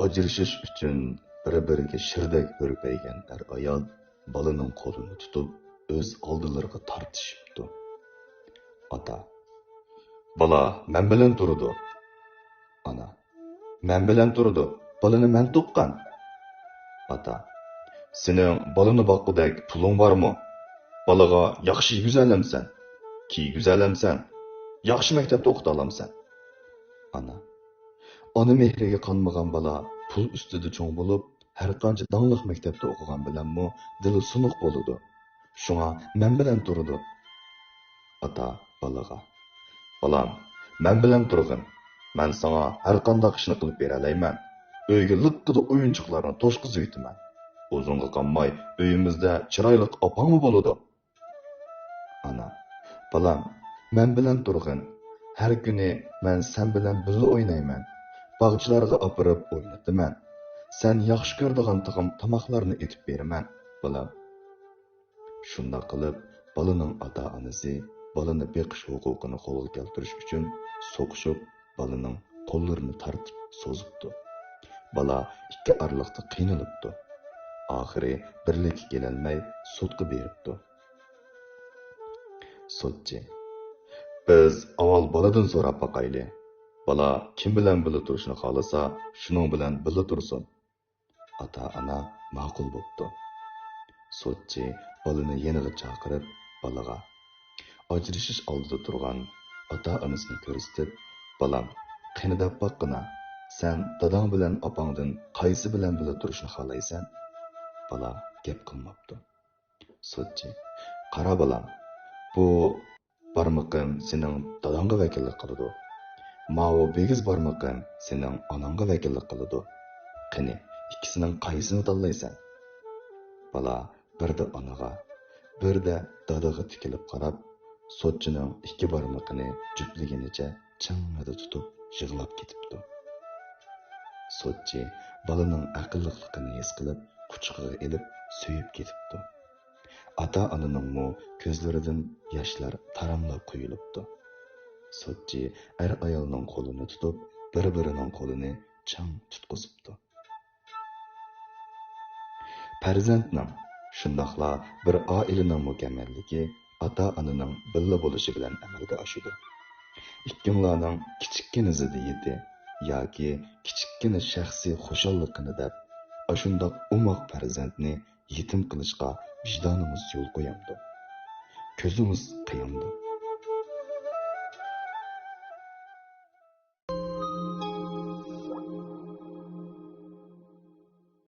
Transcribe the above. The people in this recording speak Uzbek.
Ajrashish uchun bir-biriga shirdek hurpaygan ayol balaning qo'lini tutib o'z oldilariga tortishibdi. Ota: "Bala men bilan turdi." Ana: "Men bilan turdi. Balani men tuqqan." Ota: "Sening balani boqqudek puling bormi? Balaga yaxshi go'zalamsan, go'zalamsan, yaxshi maktabda o'qita olamsan." Ana: "Ona mehriga qonmagan bala pul ustida cho'ng bo'lib, har qancha dangliq maktabda o'qigan bilanmi dili sunuq bo'ladi. Shunga men bilan turdi." Ota balaga: "Balam, men bilan turg'in. Men sana har qanday ishni qilib bera olayman. Uyga liqqida o'yinchoqlarni to'shqizib yetaman. Uzunga qolmay uyimizda chiroyli opangmi bo'ladi." Ana: "Balam, men bilan turg'in. Har kuni men sen bilan birga o'ynayman. Bog'chalarga opirib o'ynataman. Sen yaxshi ko'radigan tamoqlarni etib beraman, balam." Shunda qilib, balaning ota-onasi balani beqish huquqini qo'lga keltirish uchun so'qishib, balaning qo'llarini tortib so'zibdi. Bala ikki orliqda qiynalibdi. Oxiri birlikka kelolmay sudga beribdi. Sudchi: "Biz avval baladan so'rab boqayli. Bala kim bilan birga turishni xohlasa, shuning bilan birga tursin." Ota-ona ma'qul bo'pti. Sudchi balani yeniga chaqirib, balaga ajrashish oldida turgan ota-onasini ko'rsatib, "Balam, qani deb boqqina. Sen dadang bilan opangdan qaysi bilan birga turishni xohlaysan?" Bala gap qilmabdi. Sudchi: "Qara balam, bu barmoqim sening dadangga vakillik qiladi. Mao begiz barmoqim sening onangga vakillik qiladi. Qani, ikkisining qaysini tanlaysan?" Bala birda onaga, birda dadaga tikilib qarab, sudchining ikki barmoqini juftlaganicha changada tutib yig'lab ketibdi. Sudchi balaning aqlliqligini his qilib, quchog'iga elib so'yib ketibdi. Ota-onaning ko'zlaridan yoshlar taramlab quyilibdi. Sudchi ayolning qo'lini tutib, bir-birining qo'lini chang tutqizibdi. Farzandning, shundoqla bir oilaning mukammalligi ota-onaning birga bo'lishi bilan amalga oshadi. Ikkinglarning kichikkina ziddiyati yoki kichikkina shaxsiy xushalliqini deb, ashundoq umoq farzandni yetim qilishga vijdonimiz yo'l qo'yamdi. Ko'zimiz qiyamdi.